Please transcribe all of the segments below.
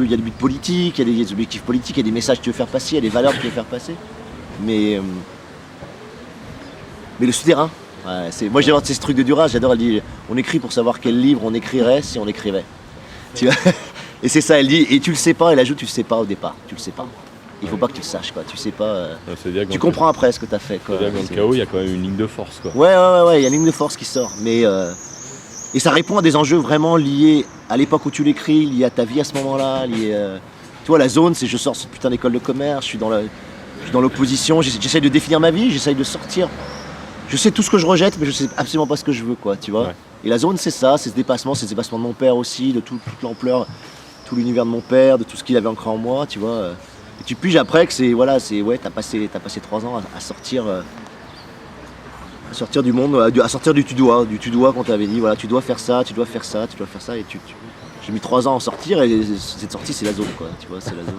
il y a des buts politiques, il y a des objectifs politiques, il y a des messages que tu veux faire passer, il y a des valeurs que tu veux faire passer. Mais le souterrain, moi j'adore ce truc de Duras, elle dit on écrit pour savoir quel livre on écrirait si on écrivait. Tu vois. Et c'est ça, elle dit, et tu le sais pas, elle ajoute tu le sais pas au départ, tu le sais pas. Il faut pas que tu le saches, quoi. Tu sais pas. Tu comprends après ce que tu as fait, quoi. C'est-à-dire que dans le chaos, il y a quand même une ligne de force, quoi. Ouais, il y a une ligne de force qui sort. Mais et ça répond à des enjeux vraiment liés à l'époque où tu l'écris, liés à ta vie à ce moment-là. Tu vois, la zone, c'est je sors de cette putain d'école de commerce, je suis dans l'opposition, j'essaie de définir ma vie, j'essaie de sortir. Je sais tout ce que je rejette, mais je sais absolument pas ce que je veux, quoi, tu vois. Ouais. Et la zone, c'est ça, c'est ce dépassement de mon père aussi, de toute l'ampleur, tout l'univers de mon père, de tout ce qu'il avait ancré en moi, tu vois. Et tu piges après que t'as passé 3 ans à sortir du monde, à sortir du tu dois qu'on t'avait dit, voilà, tu dois faire ça, tu dois faire ça, et j'ai mis 3 ans à en sortir, et cette sortie, c'est la zone, quoi, tu vois, c'est la zone.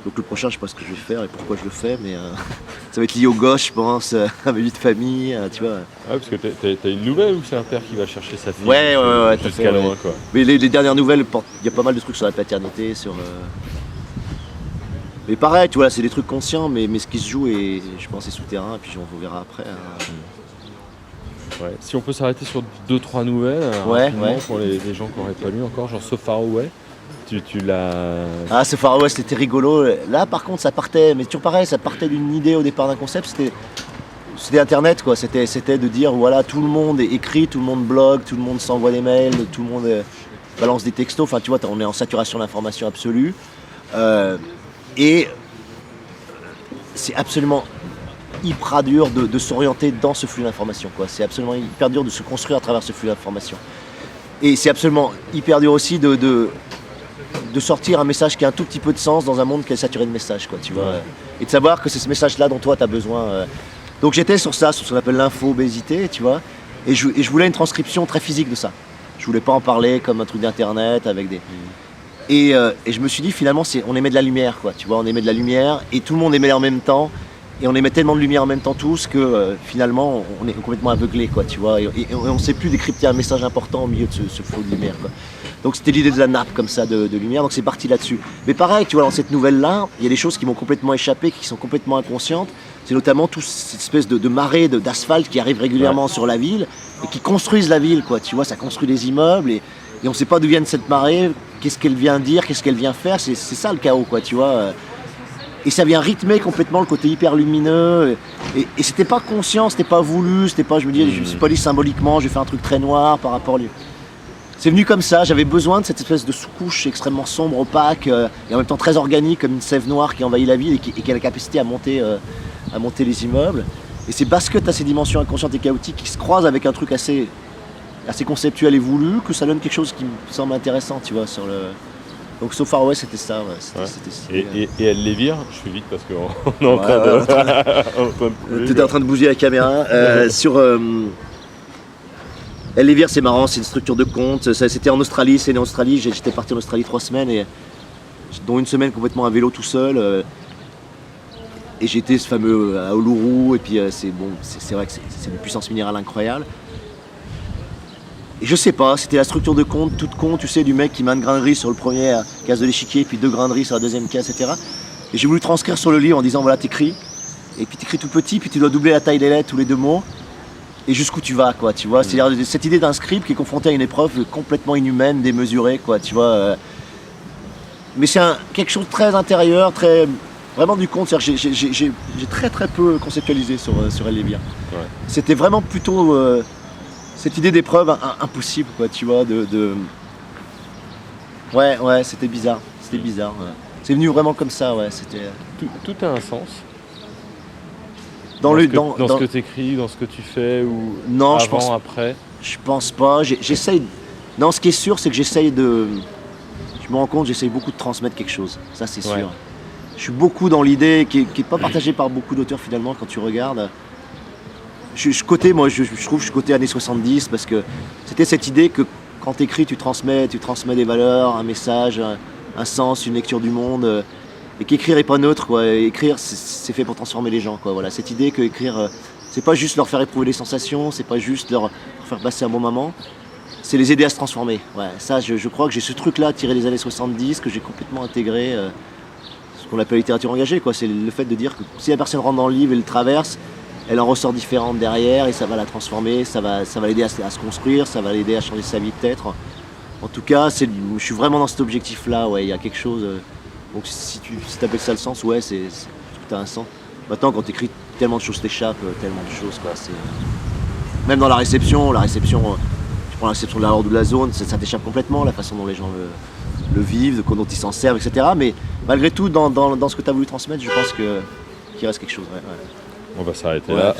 Donc le prochain, je sais pas ce que je vais faire et pourquoi je le fais, mais ça va être lié aux gosses, je pense, à ma vie de famille, tu vois. Ah, parce que t'as une nouvelle ou c'est un père qui va chercher sa fille Ouais, jusqu'à loin, quoi. Mais les dernières nouvelles, il y a pas mal de trucs sur la paternité, sur... Mais pareil, tu vois, c'est des trucs conscients, mais ce qui se joue, et je pense, c'est souterrain, et puis on verra après. Ouais. Si on peut s'arrêter sur 2-3 nouvelles, pour les gens qui n'auraient pas lu encore, genre So Far Away. Tu l'as... Ah, So Far Away, c'était rigolo. Là, par contre, ça partait, mais toujours pareil, ça partait d'une idée au départ d'un concept. C'était Internet, quoi. C'était de dire, voilà, tout le monde écrit, tout le monde blogue, tout le monde s'envoie des mails, tout le monde balance des textos. Enfin, tu vois, on est en saturation d'information absolue. Et c'est absolument hyper dur de s'orienter dans ce flux d'information, quoi. C'est absolument hyper dur de se construire à travers ce flux d'information. Et c'est absolument hyper dur aussi de sortir un message qui a un tout petit peu de sens dans un monde qui est saturé de messages, quoi, tu vois. Et de savoir que c'est ce message-là dont toi tu as besoin. Donc j'étais sur ça, sur ce qu'on appelle l'info-obésité, tu vois. Et je voulais une transcription très physique de ça. Je voulais pas en parler comme un truc d'internet avec des... Et je me suis dit finalement on émet de la lumière, quoi, tu vois, on émet de la lumière et tout le monde émet en même temps. Et on émet tellement de lumière en même temps tous que finalement on est complètement aveuglé, quoi, tu vois. Et on ne sait plus décrypter un message important au milieu de ce flot de lumière, quoi. Donc c'était l'idée de la nappe comme ça de lumière, donc c'est parti là-dessus. Mais pareil, tu vois, dans cette nouvelle-là, il y a des choses qui m'ont complètement échappé, qui sont complètement inconscientes. C'est notamment toute cette espèce de marée d'asphalte qui arrive régulièrement sur la ville et qui construisent la ville, quoi. Tu vois, ça construit des immeubles et on ne sait pas d'où vient cette marée, qu'est-ce qu'elle vient dire, qu'est-ce qu'elle vient faire. C'est ça le chaos, quoi, tu vois. Et ça vient rythmer complètement le côté hyper lumineux. Et c'était pas conscient, c'était pas voulu, c'était pas, je me dis, je me suis pas dit symboliquement, je vais faire un truc très noir par rapport à lui. C'est venu comme ça, j'avais besoin de cette espèce de sous-couche extrêmement sombre, opaque, et en même temps très organique, comme une sève noire qui envahit la ville et qui a la capacité à monter les immeubles. Et c'est parce que tu as ces dimensions inconscientes et chaotiques qui se croisent avec un truc assez conceptuel et voulu que ça donne quelque chose qui me semble intéressant, tu vois, sur le... Donc So Far Away, c'était ça, et elle les vire, je suis vite parce qu'on est en train de... Tu étais en train de bouger la caméra. Elle les vire, c'est marrant, c'est une structure de compte. C'était en Australie, c'est né en Australie. J'étais parti en Australie 3 semaines, dont une semaine complètement à vélo tout seul. Et j'étais ce fameux à Uluru, et puis c'est vrai que c'est une puissance minérale incroyable. Et je sais pas, c'était la structure de compte, toute con, tu sais, du mec qui met une grain de riz sur le premier case de l'échiquier, puis 2 grains de riz sur la deuxième case, etc. Et j'ai voulu transcrire sur le livre en disant, voilà, t'écris, et puis t'écris tout petit, puis tu dois doubler la taille des lettres, tous les 2 mots, et jusqu'où tu vas, quoi, tu vois. C'est-à-dire cette idée d'un script qui est confronté à une épreuve complètement inhumaine, démesurée, quoi, tu vois. Mais c'est quelque chose de très intérieur, très... Vraiment du compte, j'ai très très peu conceptualisé sur Elle les vire. Ouais. C'était vraiment plutôt... cette idée d'épreuve impossible, quoi, tu vois, Ouais, c'était bizarre. Ouais. C'est venu vraiment comme ça, ouais, c'était... Tout a un sens. Dans ce que tu écris, dans ce que tu fais, ou non, après. Je pense pas, j'essaye... Non, ce qui est sûr, c'est que j'essaye de... Je me rends compte, j'essaye beaucoup de transmettre quelque chose, ça c'est sûr. Je suis beaucoup dans l'idée, qui est pas partagée par beaucoup d'auteurs finalement, quand tu regardes... Je trouve que je suis côté années 70 parce que c'était cette idée que quand tu écris, tu transmets des valeurs, un message, un sens, une lecture du monde, et qu'écrire n'est pas neutre, quoi. Écrire, c'est fait pour transformer les gens, quoi. Voilà, cette idée que écrire, c'est pas juste leur faire éprouver des sensations, c'est pas juste leur faire passer un bon moment, c'est les aider à se transformer. Ouais, ça, je crois que j'ai ce truc-là tiré des années 70 que j'ai complètement intégré, ce qu'on appelle littérature engagée, quoi. C'est le fait de dire que si la personne rentre dans le livre et le traverse, elle en ressort différente derrière et ça va la transformer, ça va l'aider à se construire, ça va l'aider à changer sa vie peut-être. En tout cas, je suis vraiment dans cet objectif-là, ouais, il y a quelque chose. Donc si tu appelles ça le sens, ouais, tout a un sens. Maintenant, quand tu écris, tellement de choses t'échappent, tellement de choses, quoi. Même dans la réception, tu prends la réception de la horde ou de la zone, ça t'échappe complètement, la façon dont les gens le vivent, dont ils s'en servent, etc. Mais malgré tout, dans ce que tu as voulu transmettre, je pense qu'il reste quelque chose. Ouais. On va s'arrêter là.